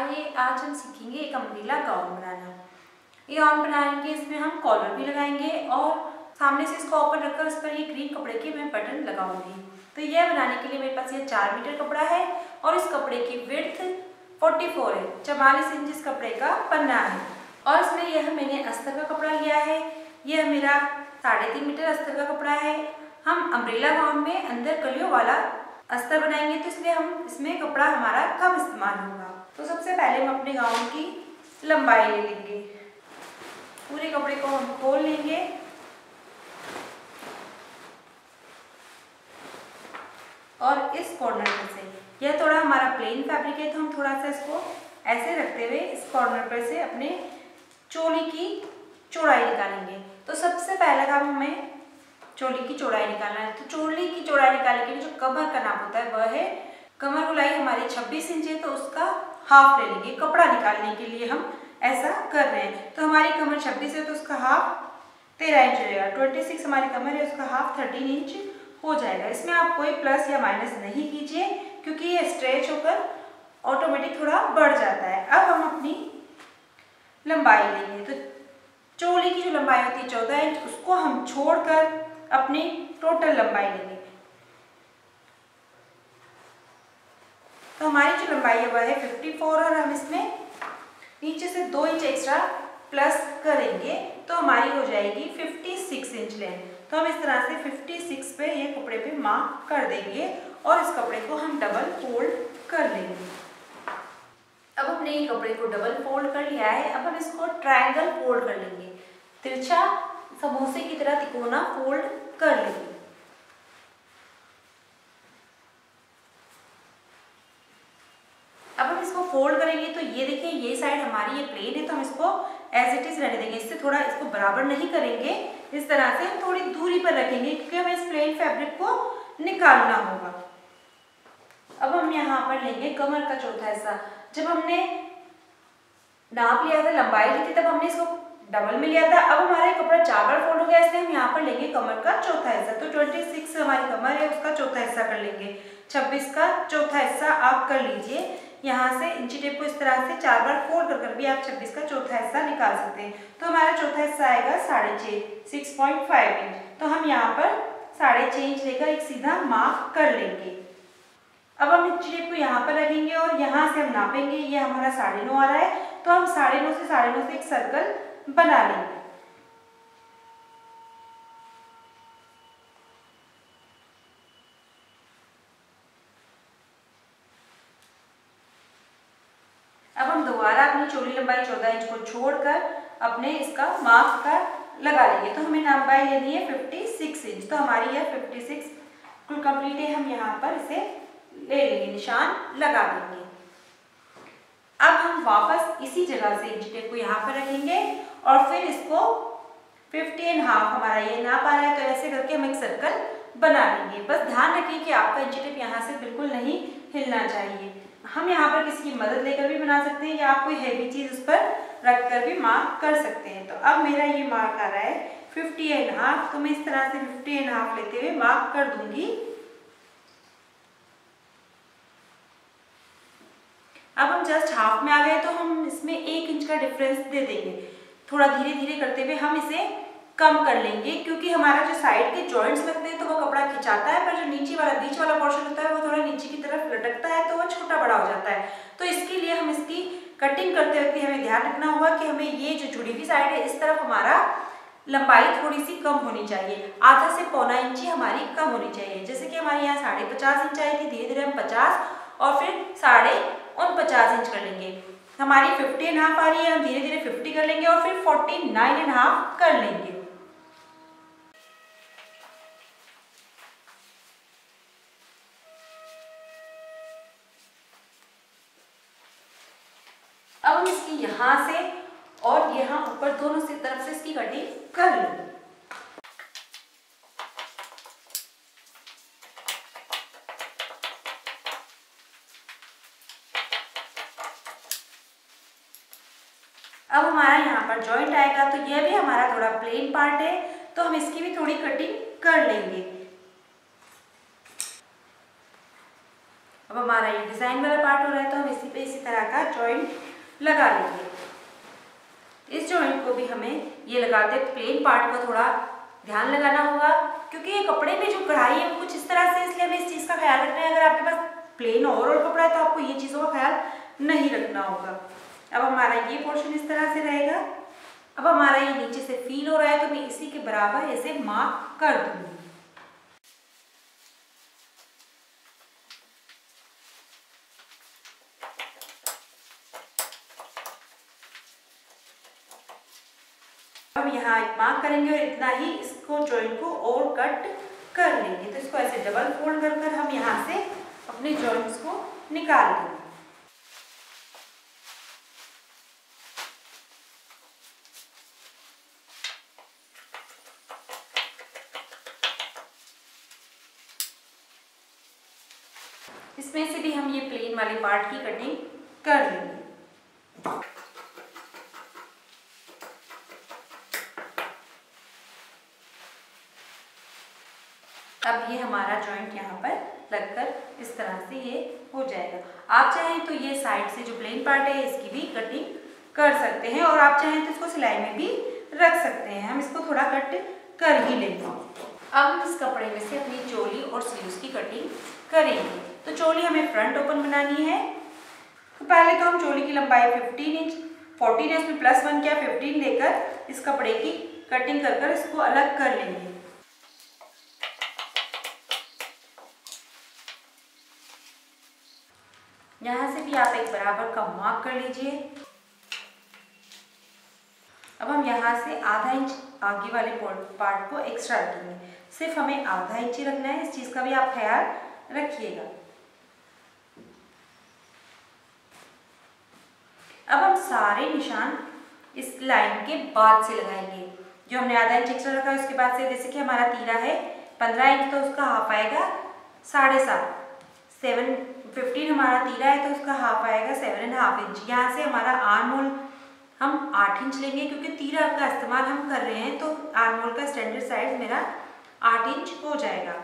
आज हम सीखेंगे एक अम्ब्रेला गाउन बनाना। ये गाउन बनाएंगे, इसमें हम कॉलर भी लगाएंगे और सामने से इसको ओपन रखकर उस पर ये ग्रीन कपड़े के मैं बटन लगाऊंगी। तो यह बनाने के लिए मेरे पास ये 4 मीटर कपड़ा है और इस कपड़े की विड्थ 44 है, 44 इंच इस कपड़े का पन्ना है। और इसमें यह मैंने अस्तर का कपड़ा लिया है, यह मेरा 3.5 मीटर अस्तर का कपड़ा है। हम अम्ब्रेला गाउन में अंदर कलियों वाला अस्तर बनाएंगे, तो इसलिए हम इसमें कपड़ा हमारा कम इस्तेमाल होगा। तो सबसे पहले हम अपने गाउन की लंबाई ले लेंगे, पूरे कपड़े को हम खोल लेंगे और इस कॉर्नर में से, यह थोड़ा हमारा प्लेन फैब्रिक है तो हम थोड़ा सा इसको ऐसे रखते हुए इस कॉर्नर पर से अपने चोली की चौड़ाई निकालेंगे। तो सबसे पहला काम हमें चोली की चौड़ाई निकालना है। तो चोली की चौड़ाई निकालने के लिए जो कमर का नाप होता है वह है, कमर गोलाई हमारी 26 इंच है तो उसका हाफ ले लेंगे। कपड़ा निकालने के लिए हम ऐसा कर रहे हैं। तो हमारी कमर 26 है तो उसका हाफ 13 इंच रहेगा। 26 हमारी कमर है, उसका हाफ 13 इंच हो जाएगा। इसमें आप कोई प्लस या माइनस नहीं कीजिए क्योंकि ये स्ट्रेच होकर ऑटोमेटिक थोड़ा बढ़ जाता है। अब हम अपनी लंबाई लेंगे। तो चोली की जो लंबाई होती है 14 इंच, उसको हम छोड़कर अपनी टोटल लंबाई लेंगे। तो हमारी जो लंबाई है वह है 54 और हम इसमें नीचे से 2 इंच एक्स्ट्रा प्लस करेंगे तो हमारी हो जाएगी 56 इंच लेंथ। तो हम इस तरह से 56 पे ये कपड़े पे मार्क कर देंगे और इस कपड़े को हम डबल फोल्ड कर लेंगे। अब हमने ये कपड़े को डबल फोल्ड कर लिया है। अब हम इसको ट्रायंगल फोल्ड कर लेंगे, तिरछा समोसे की तरह तिकोना फोल्ड कर लेंगे। अब हम इसको फोल्ड करेंगे तो ये देखिए, ये साइड हमारी ये प्लेन है तो हम इसको एज इट इज रहने देंगे। इससे थोड़ा इसको बराबर नहीं करेंगे, इस तरह से हम थोड़ी दूरी पर रखेंगे क्योंकि हमें इस प्लेन फैब्रिक को निकालना होगा। अब हम यहाँ पर लेंगे कमर का चौथा हिस्सा। जब हमने नाप लिया था, लंबाई ली थी, तब हमने इसको डबल में लिया था। अब हमारा कपड़ा 4 बार फोल्ड हो गया, इसलिए हम यहाँ पर लेंगे कमर का चौथा हिस्सा। तो 26 हमारी कमर है, उसका चौथा हिस्सा कर लेंगे। 26 का चौथा हिस्सा आप कर लीजिए। यहाँ से इंची टेप को इस तरह से 4 बार फोल्ड कर भी आप 26 का चौथा हिस्सा निकाल सकते हैं। तो हमारा चौथा हिस्सा आएगा 6.5 इंच। तो हम यहाँ पर 6.5 इंच लेकर एक सीधा मार्क कर लेंगे। अब हम इंची टेप को यहाँ पर रखेंगे और यहाँ से हम नापेंगे। ये हमारा 9.5 आ रहा है तो हम 9.5 से एक सर्कल बना लेंगे। अब हम दोबारा अपनी चोली लंबाई 14 इंच को छोड़कर अपने इसका मार्क का लगा लेंगे। तो हमें लंबाई लेनी है 56 इंच। तो हमारी यह 56 कुल कंप्लीट है। हम यहाँ पर इसे ले लेंगे, निशान लगा देंगे। अब हम वापस इसी जगह से इंची टेप को यहाँ पर रखेंगे और फिर इसको 50.5 हमारा ये नाप आ रहा है तो ऐसे करके हम एक सर्कल बना लेंगे। बस ध्यान रखिए कि आपका इंची टेप यहाँ से बिल्कुल नहीं हिलना चाहिए। हम यहाँ पर किसी की मदद लेकर भी बना सकते हैं या आप कोई हैवी चीज उस पर रख कर भी मार्क कर सकते हैं। तो अब मेरा ये मार्क आ रहा है 50.5, तो मैं इस तरह से 50.5 लेते हुए मार्क कर दूंगी। अब हम जस्ट हाफ में आ गए तो हम इसमें 1 इंच का डिफरेंस दे देंगे। थोड़ा धीरे धीरे करते हुए हम इसे कम कर लेंगे क्योंकि हमारा जो साइड के जॉइंट्स लगते हैं तो वो कपड़ा खिंचाता है, पर जो नीचे वाला बीच वाला पोर्शन होता है वो थोड़ा नीचे की तरफ लटकता है तो वो छोटा बड़ा हो जाता है। तो इसके लिए हम इसकी कटिंग करते वक्त हमें ध्यान रखना होगा कि हमें ये जो जुड़ी हुई साइड है इस तरफ हमारा लंबाई थोड़ी सी कम होनी चाहिए, आधा से पौना इंच हमारी कम होनी चाहिए। जैसे कि हमारे यहाँ 50.5 इंच आई थी, धीरे धीरे हम 50 और फिर 49 इंच कर लेंगे। हमारी 50.5 आ रही है, हम धीरे धीरे 50 कर लेंगे और फिर 49.5 कर लेंगे। अब हम इसकी यहाँ से और यहाँ ऊपर दोनों से तरफ से इसकी कटिंग कर लेंगे। अब हमारा यहाँ पर जॉइंट आएगा तो यह भी हमारा थोड़ा प्लेन पार्ट है तो हम इसकी भी थोड़ी कटिंग कर लेंगे। अब हमारा ये डिजाइन वाला पार्ट हो रहा है तो हम इसी पे इसी तरह का जॉइंट लगा लेंगे। इस जॉइंट को भी हमें ये लगाते प्लेन पार्ट को थोड़ा ध्यान लगाना होगा, क्योंकि ये कपड़े में जो कढ़ाई है वो कुछ इस तरह से, इसलिए हमें इस चीज़ का ख्याल रखना है। अगर आपके पास प्लेन ओवरऑल कपड़ा है तो आपको ये चीज़ों का ख्याल नहीं रखना होगा। अब हमारा ये पोर्शन इस तरह से रहेगा। अब हमारा ये नीचे से फील हो रहा है तो मैं इसी के बराबर ऐसे मार्क कर दूंगी। हम यहाँ मार्क करेंगे और इतना ही इसको जॉइंट को और कट कर लेंगे। तो इसको ऐसे डबल फोल्ड कर कर हम यहाँ से अपने जॉइंट्स को निकाल लेंगे। इसमें से भी हम ये प्लेन वाले पार्ट की कटिंग कर लेंगे। अब ये हमारा जॉइंट यहाँ पर लगकर इस तरह से ये हो जाएगा। आप चाहें तो ये साइड से जो प्लेन पार्ट है इसकी भी कटिंग कर सकते हैं, और आप चाहें तो इसको सिलाई में भी रख सकते हैं। हम इसको थोड़ा कट कर ही लेंगे। अब हम इस कपड़े में से अपनी चोली और स्लीव्स की कटिंग करेंगे। तो चोली हमें फ्रंट ओपन बनानी है। तो पहले तो हम चोली की लंबाई 15 इंच, 14 है उसमें +1 किया, 15 लेकर इस कपड़े की कटिंग कर कर इसको अलग कर लेंगे। यहाँ से भी आप एक बराबर का मार्क कर लीजिए। अब हम यहाँ से आधा इंच आगे वाले पार्ट को एक्स्ट्रा रखेंगे। सिर्फ हमें आधा इंच ही रखना है, इस चीज़ का भी आप ख्याल रखिएगा। अब हम सारे निशान इस लाइन के बाद से लगाएंगे। जो हमने आधा इंच एक्स्ट्रा रखा है उसके बाद से, जैसे कि हमारा तीरा है 15 इंच तो उसका हाफ आएगा 7.5, 15 हमारा तीरा है तो उसका हाफ आएगा 7.5 इंच। यहाँ से हमारा आर्म होल हम 8 इंच लेंगे, क्योंकि तीरा का इस्तेमाल हम कर रहे हैं तो आर्म होल का स्टैंडर्ड साइज मेरा 8 इंच हो जाएगा।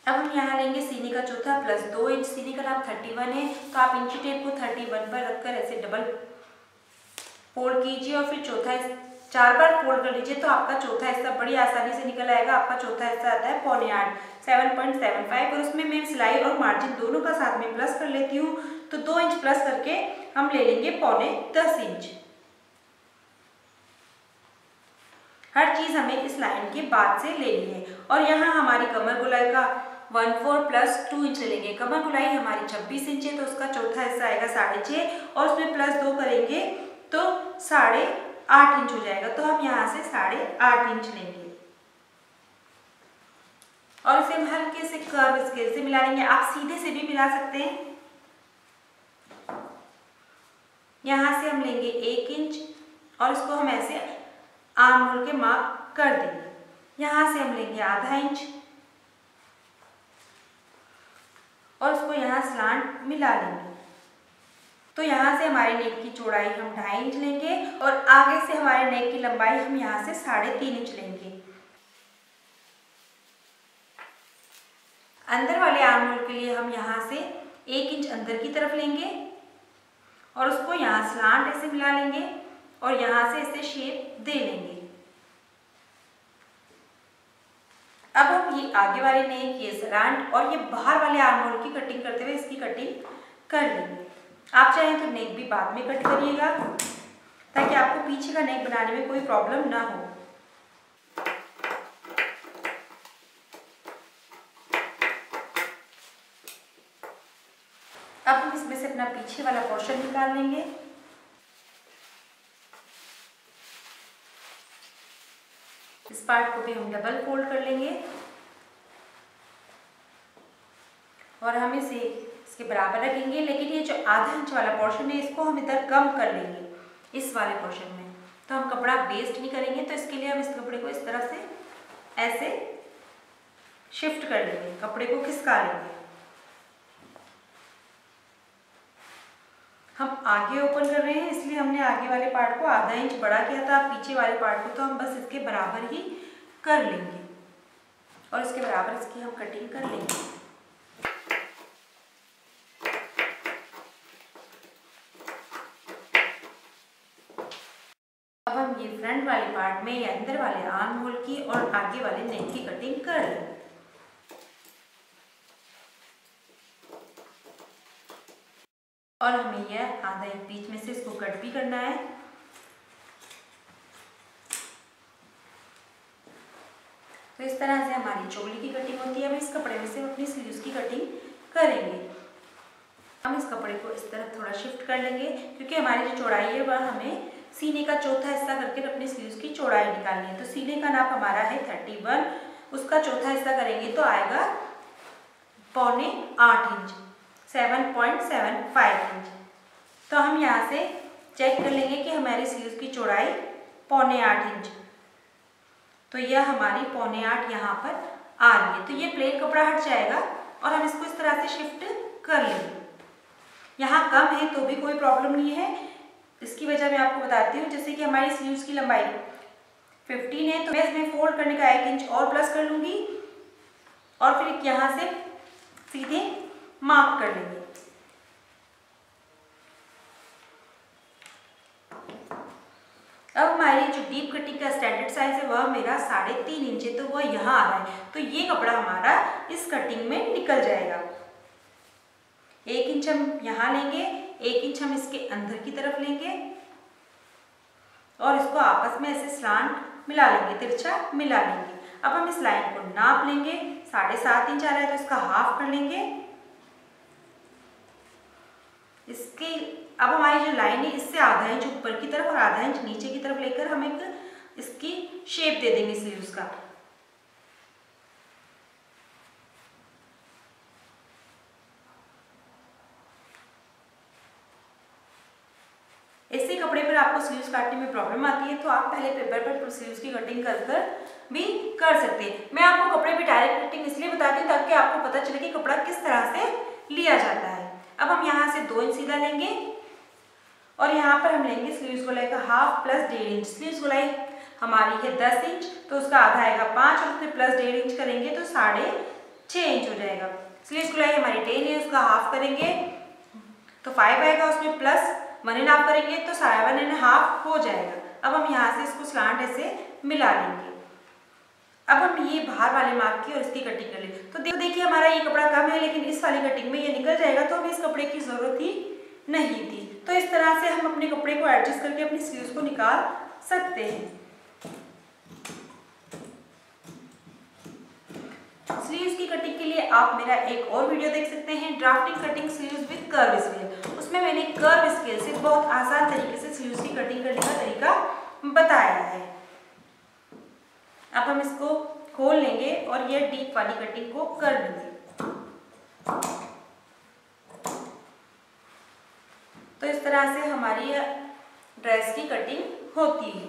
अब हम यहाँ लेंगे सीने का चौथा +2 इंच। सीने का नाप 31 है तो आप इंची टेप को 31 पर रखकर ऐसे डबल फोल्ड कीजिए और फिर चौथा 4 बार फोल्ड कर लीजिए तो आपका चौथा हिस्सा बड़ी आसानी से निकल आएगा। आपका चौथा हिस्सा आता है 7.75, 7.75, और उसमें मैं सिलाई और मार्जिन दोनों का साथ में प्लस कर लेती हूँ। तो 2 इंच प्लस करके हम ले लेंगे 9.10 इंच। हर चीज हमें इस लाइन के बाद से लेनी है। और यहाँ हमारी कमर गुलाई का 1/4 + 2 इंच लेंगे। कमर गुलाई हमारी 26 इंच है तो उसका चौथा हिस्सा आएगा 6.5, और उसमें +2 करेंगे तो 8.5 इंच हो जाएगा। तो हम यहाँ से 8.5 इंच लेंगे और इसे हम हल्के से कर्व स्केल से मिला लेंगे। आप सीधे से भी मिला सकते हैं। यहाँ से हम लेंगे 1 इंच और इसको हम ऐसे आर्म होल के मार्क कर देंगे। यहाँ से हम लेंगे आधा इंच और इसको यहाँ स्लांट मिला लेंगे। तो यहाँ से हमारे नेक की चौड़ाई हम 2.5 इंच लेंगे और आगे से हमारे नेक की लंबाई हम यहाँ से 3.5 इंच लेंगे। अंदर वाले आर्म होल के लिए हम यहाँ से 1 इंच अंदर की तरफ लेंगे और उसको यहाँ स्लांट ऐसे मिला लेंगे और यहाँ से इसे शेप दे लेंगे। अब हम ये आगे वाले नेक, ये स्लांट और ये बाहर वाले आर्म होल की कटिंग करते हुए इसकी कटिंग कर लेंगे। आप चाहें तो नेक भी बाद में कट करिएगा ताकि आपको पीछे का नेक बनाने में कोई प्रॉब्लम ना हो। अब हम इसमें से अपना पीछे वाला पोर्शन निकाल लेंगे। इस पार्ट को भी हम डबल फोल्ड कर लेंगे और हम इसे इसके बराबर रखेंगे। लेकिन ये जो आधा इंच वाला पोर्शन है इसको हम इधर कम कर लेंगे इस वाले पोर्शन में, तो हम कपड़ा वेस्ट नहीं करेंगे। तो इसके लिए हम इस कपड़े को इस तरह से ऐसे शिफ्ट कर लेंगे, कपड़े को खिसका लेंगे। हम आगे ओपन कर रहे हैं, इसलिए हमने आगे वाले पार्ट को आधा इंच बड़ा किया था। पीछे वाले पार्ट को तो हम बस इसके बराबर ही कर लेंगे और इसके बराबर इसकी हम कटिंग कर लेंगे। अब हम ये फ्रंट वाले पार्ट में या अंदर वाले आर्म होल की और आगे वाले नेक की कटिंग कर लेंगे। और हमें यह आधा इंच बीच में से इसको कट भी करना है। तो इस तरह से हमारी चोली की कटिंग होती है। हम इस कपड़े में से अपनी स्लीव्स की कटिंग करेंगे। हम इस कपड़े को इस तरफ थोड़ा शिफ्ट कर लेंगे क्योंकि हमारी जो चौड़ाई है वह हमें सीने का चौथा हिस्सा करके अपनी स्लीव्स की चौड़ाई निकालनी है। तो सीने का नाप हमारा है 31, उसका चौथा हिस्सा करेंगे तो आएगा 7.75 इंच, 7.75 इंच। तो हम यहाँ से चेक कर लेंगे कि हमारी स्लीव्स की चौड़ाई 7.25 इंच, तो यह हमारी 7.25 यहाँ पर आ रही है। तो ये प्लेन कपड़ा हट जाएगा और हम इसको इस तरह से शिफ्ट कर लेंगे। यहाँ कम है तो भी कोई प्रॉब्लम नहीं है, इसकी वजह मैं आपको बताती हूँ। जैसे कि हमारी स्लीव्स की लंबाई 15 है तो मैं इसमें फोल्ड करने का 1 इंच और प्लस कर लूँगी और फिर यहाँ से सीधे मार्क कर लेंगे। अब हमारी जो डीप कटिंग का स्टैंडर्ड साइज है वह मेरा 3.5 इंच है, तो वह यहाँ आ रहा है। तो ये कपड़ा हमारा इस कटिंग में निकल जाएगा। 1 इंच हम यहाँ लेंगे, 1 इंच हम इसके अंदर की तरफ लेंगे और इसको आपस में ऐसे स्लांट मिला लेंगे, तिरछा मिला लेंगे। अब हम इस लाइन को नाप लेंगे, 7.5 इंच आ रहा है तो इसका हाफ कर लेंगे। इसकी अब हमारी जो लाइन है इससे आधा इंच ऊपर की तरफ और आधा इंच नीचे की तरफ लेकर हम एक इसकी शेप दे देंगे स्लीव्स का। ऐसे कपड़े पर आपको स्लीव्स काटने में प्रॉब्लम आती है तो आप पहले पेपर पर स्लीव्स की कटिंग कर भी कर सकते हैं। मैं आपको कपड़े पे डायरेक्ट कटिंग इसलिए बताती हूँ ताकि आपको पता चले कि कपड़ा किस तरह से लिया जाता है। अब हम यहाँ से 2 इंच सीधा लेंगे और यहाँ पर हम लेंगे स्लीव्स गोलाई का हाफ प्लस 1.5 इंच। स्लीव्स गोलाई हमारी है 10 इंच तो उसका आधा आएगा 5 और फिर प्लस 1.5 इंच करेंगे तो 6.5 इंच हो जाएगा। स्लीव्स गोलाई हमारी 10 है, उसका हाफ करेंगे तो 5 आएगा, उसमें प्लस 1.5 करेंगे तो 7.5 हो जाएगा। अब हम यहाँ से इसको स्लांट ऐसे मिला लेंगे। अब हम ये बाहर वाले मार्क की और इसकी कटिंग कर लेंगे। तो देखिए हमारा ये कपड़ा कम है लेकिन इस वाली कटिंग में ये निकल जाएगा तो हमें इस कपड़े की जरूरत ही नहीं थी। तो इस तरह से हम अपने कपड़े को एडजस्ट करके अपनी स्लीव्स को निकाल सकते हैं। स्लीव्स की कटिंग के लिए आप मेरा एक और वीडियो देख सकते हैं, drafting cutting sleeves with curve scale. उसमें मैंने कर्व स्केल से बहुत आसान तरीके से स्लीव्स की कटिंग करने का तरीका बताया है। अब हम इसको खोल लेंगे और ये डीप वाली कटिंग को कर लेंगे। तो इस तरह से हमारी ड्रेस की कटिंग होती है।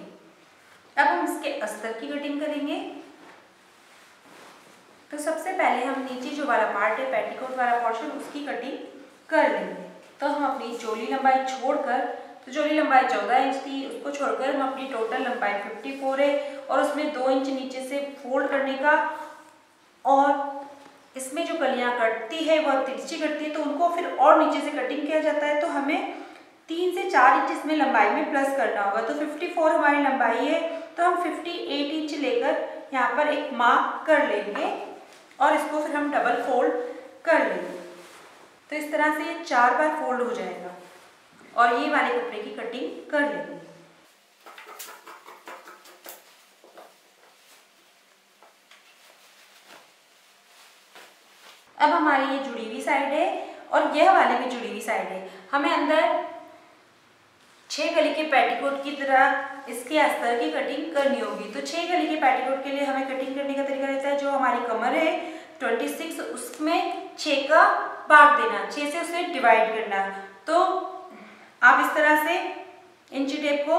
अब हम इसके अस्तर की कटिंग करेंगे। तो सबसे पहले हम नीचे जो वाला पार्ट है पेटीकोट वाला पोर्शन उसकी कटिंग कर लेंगे। तो हम अपनी चोली लंबाई छोड़कर, तो चोली लंबाई 14 इंच थी, उसको छोड़कर हम अपनी टोटल लंबाई 54 है और उसमें 2 इंच नीचे से फोल्ड करने का और इसमें जो कलियां कटती है वह तिरछी कटती है तो उनको फिर और नीचे से कटिंग किया जाता है। तो हमें 3 से 4 इंच इसमें लंबाई में प्लस करना होगा। तो 54 हमारी लंबाई है तो हम 58 इंच लेकर यहाँ पर एक मार्क कर लेंगे और इसको फिर हम डबल फोल्ड कर लेंगे। तो इस तरह से ये 4 बार फोल्ड हो जाएगा और ये वाले कपड़े की कटिंग कर लेंगे। अब हमारी ये जुड़ी हुई साइड है और यह वाली भी जुड़ी हुई साइड है। हमें अंदर 6 गली के पेटीकोट की तरह इसके अस्तर की कटिंग करनी होगी। तो 6 गली के पेटीकोट के लिए हमें कटिंग करने का तरीका रहता है, जो हमारी कमर है 26 उसमें 6 का भाग देना, 6 से उसे डिवाइड करना। तो आप इस तरह से इंची टेप को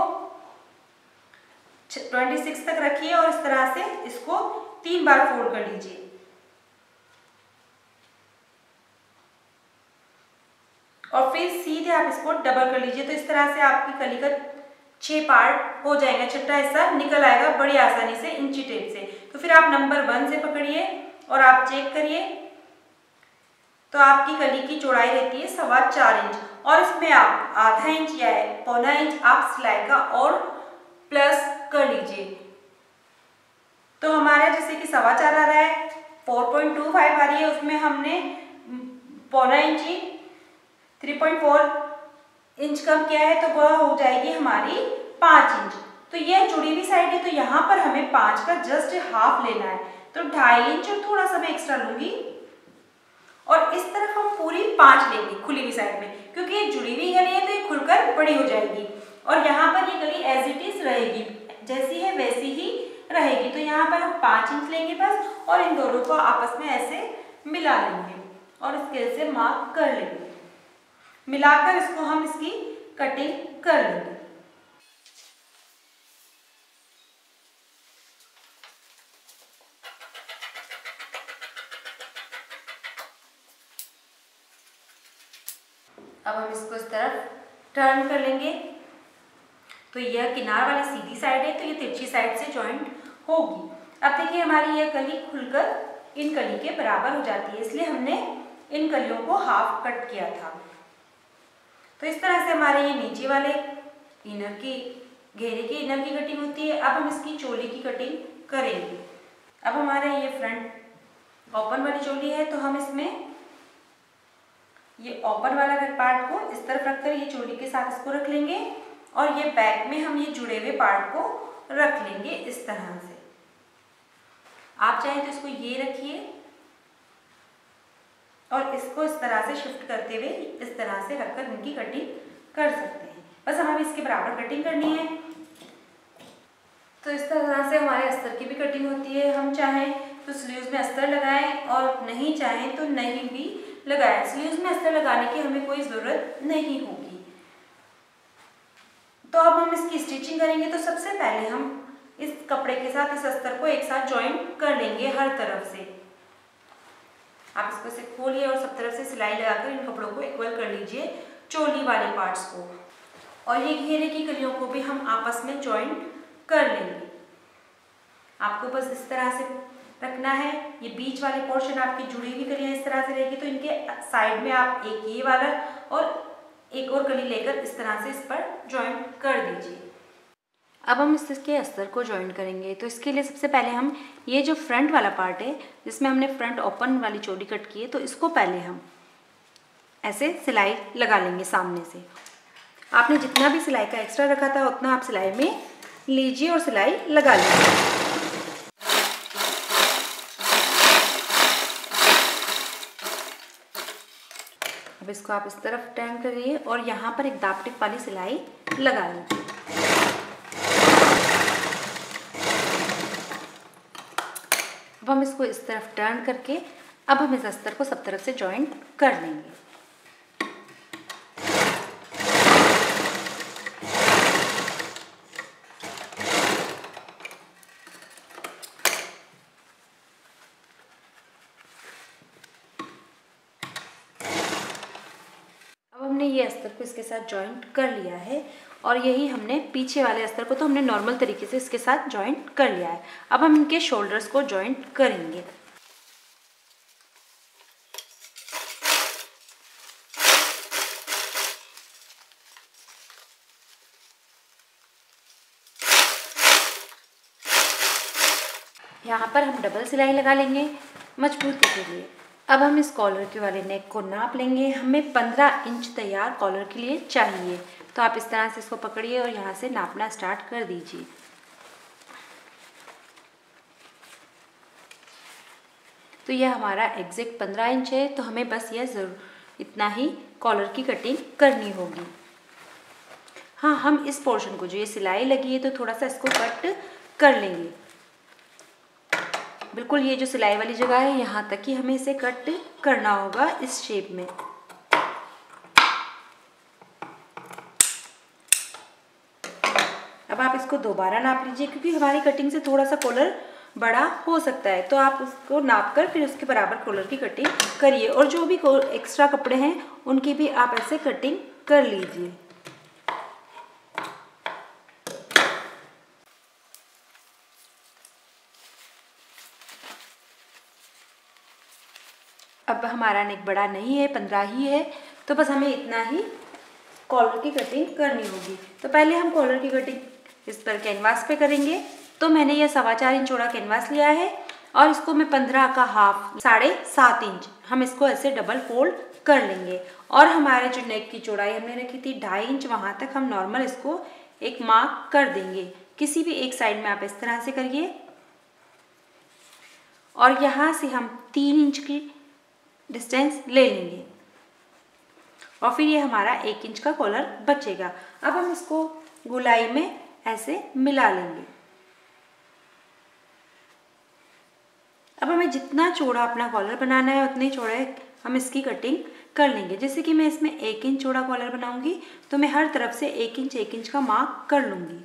26 तक रखिए और इस तरह से इसको 3 बार फोल्ड कर लीजिए। और फिर फिर सीधे आप इसको डबल कर लीजिए। तो इस तरह से आपकी कली का 6 पार्ट हो जाएगा, छठा हिस्सा निकल आएगा बड़ी आसानी से इंची टेप से। तो फिर आप नंबर 1 से पकड़िए और आप चेक करिए, तो आपकी कली की चौड़ाई रहती है 4.25 इंच, और इसमें आप आधा इंच या पौना इंच आप सिलाई का और प्लस कर लीजिए। तो हमारा जैसे कि 4.25 आ रहा है, 4.25 आ रही है, उसमें हमने पौना इंची 3.4 इंच कम किया है, तो वह हो जाएगी हमारी 5 इंच। तो यह जुड़ी हुई साइड है, तो यहाँ पर हमें 5 का जस्ट हाफ लेना है, तो 2.5 इंच और थोड़ा सा मैं एक्स्ट्रा लूंगी, और इस तरफ हम पूरी 5 लेंगे खुली हुई साइड में, क्योंकि ये जुड़ी हुई गली है तो ये खुलकर बड़ी हो जाएगी। और यहाँ पर ये गली एज इट इज रहेगी, जैसी है वैसी ही रहेगी। तो यहाँ पर हम 5 इंच लेंगे बस, और इन दोनों को आपस में ऐसे मिला लेंगे और स्केल से मार्क कर लेंगे। मिलाकर इसको हम इसकी कटिंग कर लेंगे। अब हम इसको इस तरफ टर्न कर लेंगे। तो यह किनार वाली सीधी साइड है, तो ये तिरछी साइड से जॉइंट होगी। अब देखिए हमारी यह कली खुलकर इन कली के बराबर हो जाती है, इसलिए हमने इन कलियों को हाफ कट किया था। तो इस तरह से हमारे ये नीचे वाले इनर की घेरे की इनर की कटिंग होती है। अब हम इसकी चोली की कटिंग करेंगे। अब हमारे ये फ्रंट ओपन वाली चोली है, तो हम इसमें ये ओपन वाला पार्ट को इस तरफ रखकर ये चोली के साथ इसको रख लेंगे, और ये बैक में हम ये जुड़े हुए पार्ट को रख लेंगे इस तरह से। आप चाहें तो इसको ये रखिए और इसको इस तरह से शिफ्ट करते हुए इस तरह से रखकर इनकी कटिंग कर सकते हैं। बस हमें इसके बराबर कटिंग करनी है। तो इस तरह से हमारे अस्तर की भी कटिंग होती है। हम चाहें तो स्लीव्स में अस्तर लगाएं और नहीं चाहें तो नहीं भी लगाएं। स्लीव्स में अस्तर लगाने की हमें कोई ज़रूरत नहीं होगी। तो अब हम इसकी स्टिचिंग करेंगे। तो सबसे पहले हम इस कपड़े के साथ इस अस्तर को एक साथ जॉइंट कर लेंगे हर तरफ से। आप इसको से खोलिए और सब तरफ से सिलाई लगाकर इन कपड़ों को इक्वल कर लीजिए, चोली वाले पार्ट्स को। और ये घेरे की कलियों को भी हम आपस में जॉइंट कर लेंगे। आपको बस इस तरह से रखना है। ये बीच वाले पोर्शन आपकी जुड़ी हुई कलियां इस तरह से रहेगी, तो इनके साइड में आप एक ये वाला और एक और कली लेकर इस तरह से इस पर जॉइंट कर दीजिए। अब हम इसके अस्तर को जॉइंट करेंगे। तो इसके लिए सबसे पहले हम ये जो फ्रंट वाला पार्ट है जिसमें हमने फ्रंट ओपन वाली चोली कट की है, तो इसको पहले हम ऐसे सिलाई लगा लेंगे सामने से। आपने जितना भी सिलाई का एक्स्ट्रा रखा था उतना आप सिलाई में लीजिए और सिलाई लगा लीजिए। अब इसको आप इस तरफ टर्न करिए और यहाँ पर एक दाप टिप वाली सिलाई लगा लीजिए। अब हम इसको इस तरफ टर्न करके अब हम इस अस्तर को सब तरफ से जॉइंट कर लेंगे। अब हमने ये अस्तर को इसके साथ जॉइंट कर लिया है और यही हमने पीछे वाले अस्तर को तो हमने नॉर्मल तरीके से इसके साथ जॉइंट कर लिया है। अब हम इनके शोल्डर्स को जॉइंट करेंगे। यहाँ पर हम डबल सिलाई लगा लेंगे मजबूती के लिए। अब हम इस कॉलर के वाले नेक को नाप लेंगे। हमें 15 इंच तैयार कॉलर के लिए चाहिए। तो आप इस तरह से इसको पकड़िए और यहाँ से नापना स्टार्ट कर दीजिए। तो यह हमारा एग्जैक्ट 15 इंच है। तो हमें बस यह ज़रूर इतना ही कॉलर की कटिंग करनी होगी। हाँ, हम इस पोर्शन को जो ये सिलाई लगी है तो थोड़ा सा इसको कट कर लेंगे। बिल्कुल ये जो सिलाई वाली जगह है यहाँ तक ही हमें इसे कट करना होगा इस शेप में। अब आप इसको दोबारा नाप लीजिए क्योंकि हमारी कटिंग से थोड़ा सा कॉलर बड़ा हो सकता है। तो आप उसको नाप कर फिर उसके बराबर कॉलर की कटिंग करिए। और जो भी एक्स्ट्रा कपड़े हैं उनकी भी आप ऐसे कटिंग कर लीजिए। अब हमारा नेक बड़ा नहीं है, 15 ही है, तो बस हमें इतना ही कॉलर की कटिंग करनी होगी। तो पहले हम कॉलर की कटिंग इस पर कैनवास पे करेंगे। तो मैंने यह 4.25 इंच चौड़ा कैनवास लिया है और इसको मैं 15 का हाफ 7.5 इंच हम इसको ऐसे डबल फोल्ड कर लेंगे। और हमारे जो नेक की चौड़ाई हमने रखी थी 2.5 इंच, वहाँ तक हम नॉर्मल इसको एक मार्क कर देंगे। किसी भी एक साइड में आप इस तरह से करिए और यहाँ से हम 3 इंच की डिस्टेंस ले लेंगे और फिर ये हमारा 1 इंच का कॉलर बचेगा। अब हम इसको गोलाई में ऐसे मिला लेंगे। अब हमें जितना चौड़ा अपना कॉलर बनाना है उतने चौड़े हम इसकी कटिंग कर लेंगे। जैसे कि मैं इसमें 1 इंच चौड़ा कॉलर बनाऊंगी तो मैं हर तरफ से 1 इंच का मार्क कर लूंगी।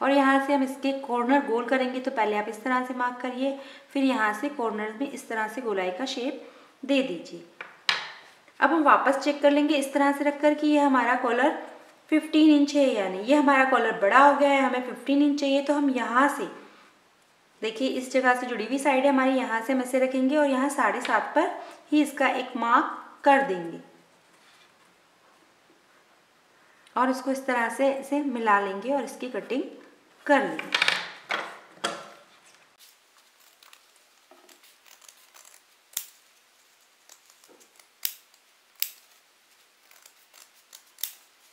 और यहाँ से हम इसके कॉर्नर गोल करेंगे। तो पहले आप इस तरह से मार्क करिए, फिर यहाँ से कॉर्नर में इस तरह से गोलाई का शेप दे दीजिए। अब हम वापस चेक कर लेंगे इस तरह से रखकर कि ये हमारा कॉलर 15 इंच है या नहीं। ये हमारा कॉलर बड़ा हो गया है, हमें 15 इंच चाहिए। तो हम यहाँ से देखिए इस जगह से जुड़ी हुई साइड है हमारी, यहाँ से हम ऐसे रखेंगे और यहाँ 7.5 पर ही इसका एक मार्क कर देंगे और इसको इस तरह से इसे मिला लेंगे और इसकी कटिंग कर लेंगे।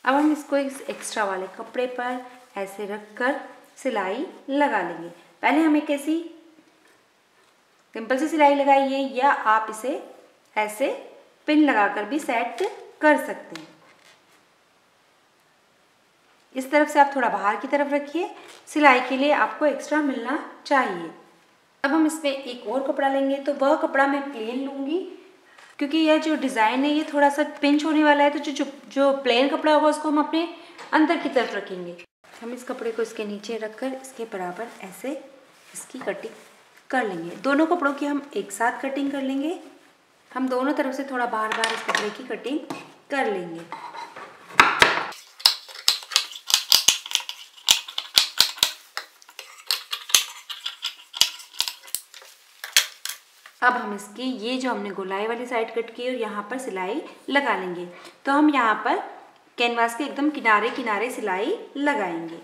अब हम इसको इस एक्स्ट्रा वाले कपड़े पर ऐसे रखकर सिलाई लगा लेंगे। पहले हम एक ऐसी सिंपल सी सिलाई लगाइए या आप इसे ऐसे पिन लगाकर भी सेट कर सकते हैं। इस तरफ से आप थोड़ा बाहर की तरफ रखिए, सिलाई के लिए आपको एक्स्ट्रा मिलना चाहिए। अब हम इसमें एक और कपड़ा लेंगे। तो वह कपड़ा मैं प्लेन लूँगी क्योंकि यह जो डिज़ाइन है ये थोड़ा सा पिंच होने वाला है। तो जो प्लेन कपड़ा होगा उसको हम अपने अंदर की तरफ रखेंगे। हम इस कपड़े को इसके नीचे रखकर इसके बराबर ऐसे इसकी कटिंग कर लेंगे। दोनों कपड़ों की हम एक साथ कटिंग कर लेंगे। हम दोनों तरफ से थोड़ा बाहर बाहर इस कपड़े की कटिंग कर लेंगे। अब हम इसकी ये जो हमने गोलाई वाली साइड कट की और यहाँ पर सिलाई लगा लेंगे। तो हम यहाँ पर कैनवास के एकदम किनारे किनारे सिलाई लगाएंगे।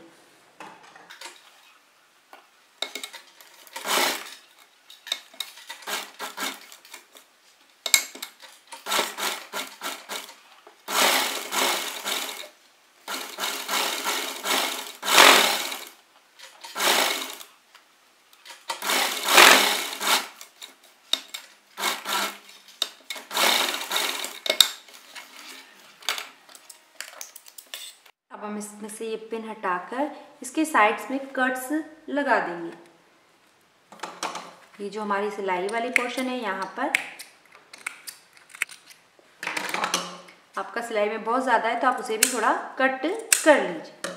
अब हम इसमें से ये पिन हटाकर इसके साइड्स में कट्स लगा देंगे। ये जो हमारी सिलाई वाली पोर्शन है यहाँ पर आपका सिलाई में बहुत ज़्यादा है तो आप उसे भी थोड़ा कट कर लीजिए।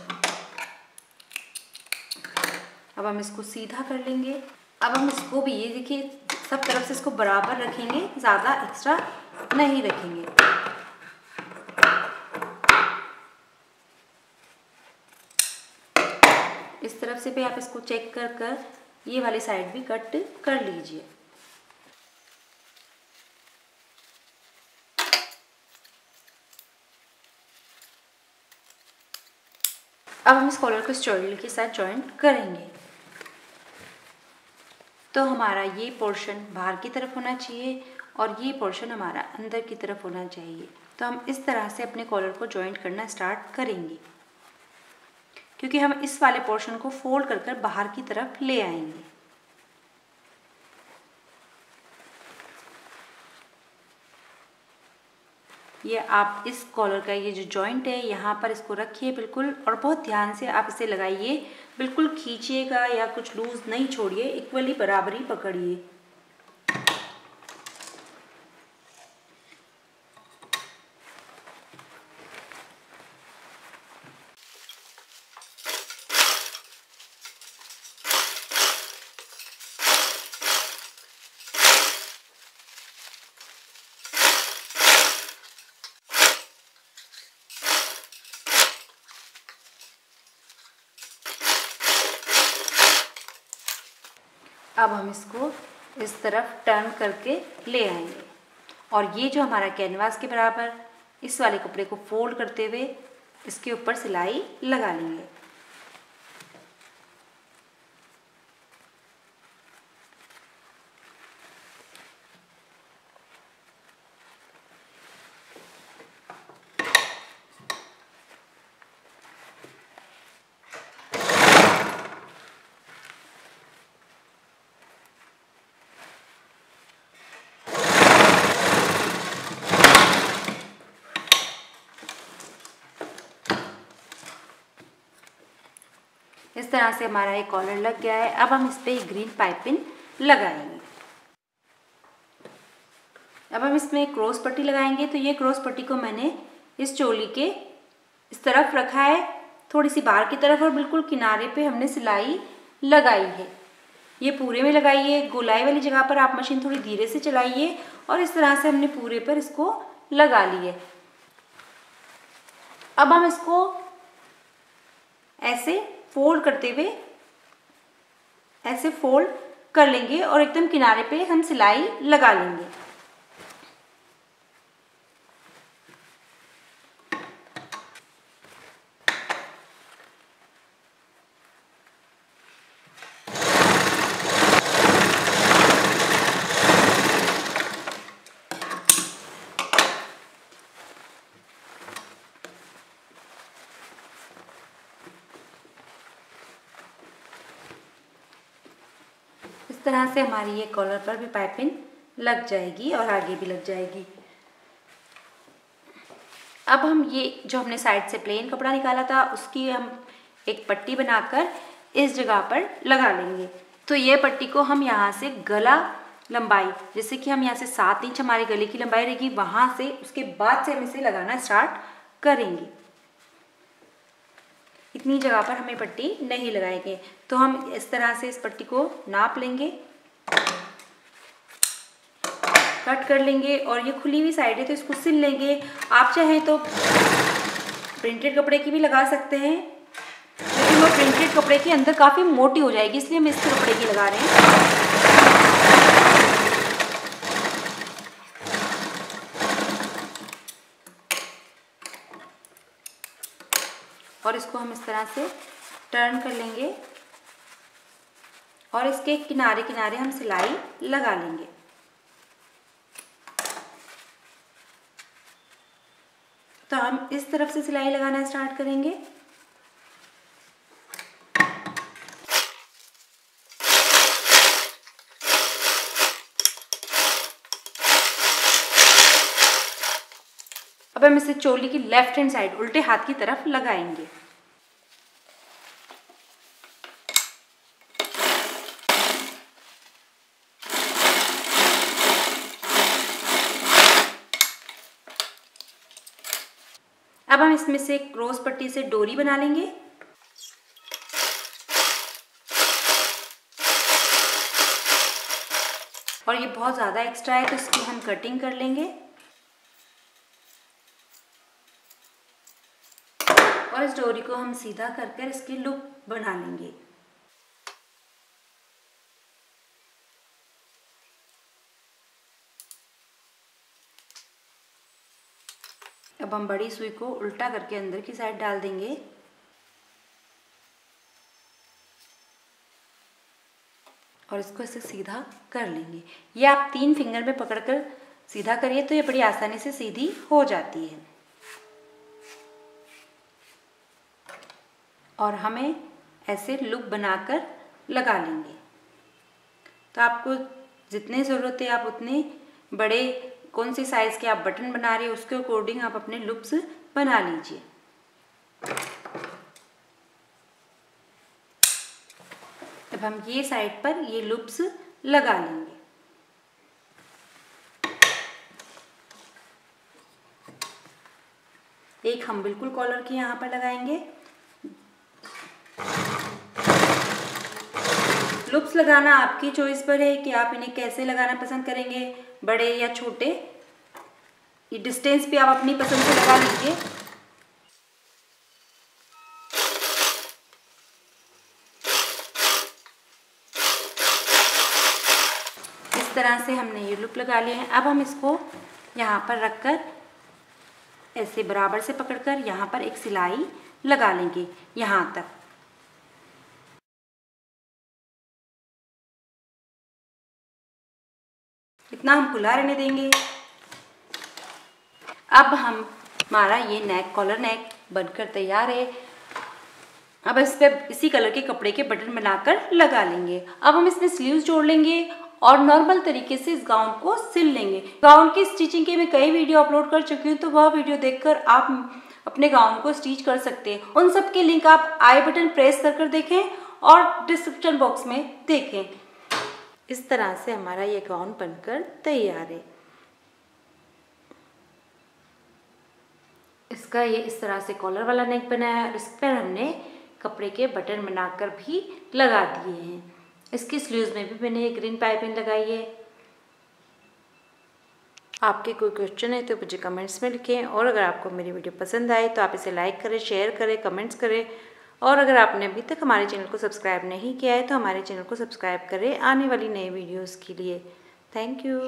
अब हम इसको सीधा कर लेंगे। अब हम इसको भी ये देखिए सब तरफ से इसको बराबर रखेंगे, ज़्यादा एक्स्ट्रा नहीं रखेंगे। इस तरफ से भी आप इसको चेक कर ये वाली साइड भी कट कर लीजिए। अब हम इस कॉलर को इस चौड़ी के साथ जॉइंट करेंगे। तो हमारा ये पोर्शन बाहर की तरफ होना चाहिए और ये पोर्शन हमारा अंदर की तरफ होना चाहिए। तो हम इस तरह से अपने कॉलर को जॉइंट करना स्टार्ट करेंगे क्योंकि हम इस वाले पोर्शन को फोल्ड कर बाहर की तरफ ले आएंगे। ये आप इस कॉलर का ये जो जॉइंट है यहाँ पर इसको रखिए बिल्कुल और बहुत ध्यान से आप इसे लगाइए। बिल्कुल खींचिएगा या कुछ लूज नहीं छोड़िए, इक्वली बराबरी पकड़िए। अब हम इसको इस तरफ टर्न करके ले आएंगे और ये जो हमारा कैनवास के बराबर इस वाले कपड़े को फोल्ड करते हुए इसके ऊपर सिलाई लगा लेंगे। इस तरह से हमारा ये कॉलर लग गया है। अब हम इस पे ग्रीन पाइपिंग लगाएंगे। अब हम इसमें क्रॉस पट्टी लगाएंगे। तो ये क्रॉस पट्टी को मैंने इस चोली के इस तरफ रखा है, थोड़ी सी बाहर की तरफ, और बिल्कुल किनारे पे हमने सिलाई लगाई है। ये पूरे में लगाइए, गोलाई वाली जगह पर आप मशीन थोड़ी धीरे से चलाइए और इस तरह से हमने पूरे पर इसको लगा ली है। अब हम इसको ऐसे फोल्ड करते हुए ऐसे फोल्ड कर लेंगे और एकदम किनारे पे हम सिलाई लगा लेंगे। इस तरह से हमारी ये कॉलर पर भी पाइपिंग लग जाएगी और आगे भी लग जाएगी। अब हम ये जो हमने साइड से प्लेन कपड़ा निकाला था उसकी हम एक पट्टी बनाकर इस जगह पर लगा लेंगे। तो ये पट्टी को हम यहाँ से गला लंबाई, जैसे कि हम यहाँ से 7 इंच हमारे गले की लंबाई रहेगी, वहाँ से उसके बाद से हम इसे लगाना स्टार्ट करेंगे। इतनी जगह पर हमें पट्टी नहीं लगाएंगे। तो हम इस तरह से इस पट्टी को नाप लेंगे, कट कर लेंगे और ये खुली हुई साइड है तो इसको सिल लेंगे। आप चाहें तो प्रिंटेड कपड़े की भी लगा सकते हैं, लेकिन वो प्रिंटेड कपड़े के अंदर काफ़ी मोटी हो जाएगी, इसलिए हम इस कपड़े की लगा रहे हैं। और इसको हम इस तरह से टर्न कर लेंगे और इसके किनारे किनारे हम सिलाई लगा लेंगे। तो हम इस तरफ से सिलाई लगाना स्टार्ट करेंगे। अब हम इसे चोली की लेफ्ट हैंड साइड उल्टे हाथ की तरफ लगाएंगे। अब हम इसमें से क्रॉस पट्टी से डोरी बना लेंगे। और ये बहुत ज़्यादा एक्स्ट्रा है तो इसकी हम कटिंग कर लेंगे और इस डोरी को हम सीधा कर इसकी लूप बना लेंगे। अब हम बड़ी सुई को उल्टा करके अंदर की साइड डाल देंगे और इसको ऐसे सीधा कर लेंगे। ये आप 3 फिंगर में पकड़कर सीधा करिए तो ये बड़ी आसानी से सीधी हो जाती है। और हमें ऐसे लूप बनाकर लगा लेंगे। तो आपको जितने ज़रूरत है आप उतने बड़े कौन सी साइज़ के आप बटन बना रहे हैं उसके अकॉर्डिंग आप अपने लूप्स बना लीजिए। अब हम ये साइड पर ये लूप्स लगा लेंगे। एक हम बिल्कुल कॉलर की यहाँ पर लगाएंगे। लूप्स लगाना आपकी चॉइस पर है कि आप इन्हें कैसे लगाना पसंद करेंगे, बड़े या छोटे। ये डिस्टेंस भी आप अपनी पसंद से लगा लीजिए। तरह से हमने ये लुक लगा लिया है। अब हम इसको यहाँ पर रखकर ऐसे बराबर से पकड़कर यहाँ पर एक सिलाई लगा लेंगे यहाँ तक। इतना हम खुला रहने देंगे। अब हमारा ये नेक कॉलर नेक बनकर तैयार है। अब इस पे इसी कलर के कपड़े के बटन बनाकर लगा लेंगे। अब हम इसमें स्लीव्स जोड़ लेंगे और नॉर्मल तरीके से इस गाउन को सिल लेंगे। गाउन की स्टिचिंग के मैं कई वीडियो अपलोड कर चुकी हूँ, तो वह वीडियो देखकर आप अपने गाउन को स्टिच कर सकते हैं। उन सब के लिंक आप आई बटन प्रेस कर देखें और डिस्क्रिप्शन बॉक्स में देखें। इस तरह से हमारा ये गाउन बनकर तैयार है। इसका ये इस तरह से कॉलर वाला नेक बनाया है और इस पर हमने कपड़े के बटन बनाकर भी लगा दिए हैं। इसकी स्लीव्स में भी मैंने एक ग्रीन पाइपिंग लगाई है। आपके कोई क्वेश्चन है तो मुझे कमेंट्स में लिखें, और अगर आपको मेरी वीडियो पसंद आए तो आप इसे लाइक करें, शेयर करें, कमेंट्स करें, और अगर आपने अभी तक हमारे चैनल को सब्सक्राइब नहीं किया है तो हमारे चैनल को सब्सक्राइब करें आने वाली नई वीडियोज़ के लिए। Thank you.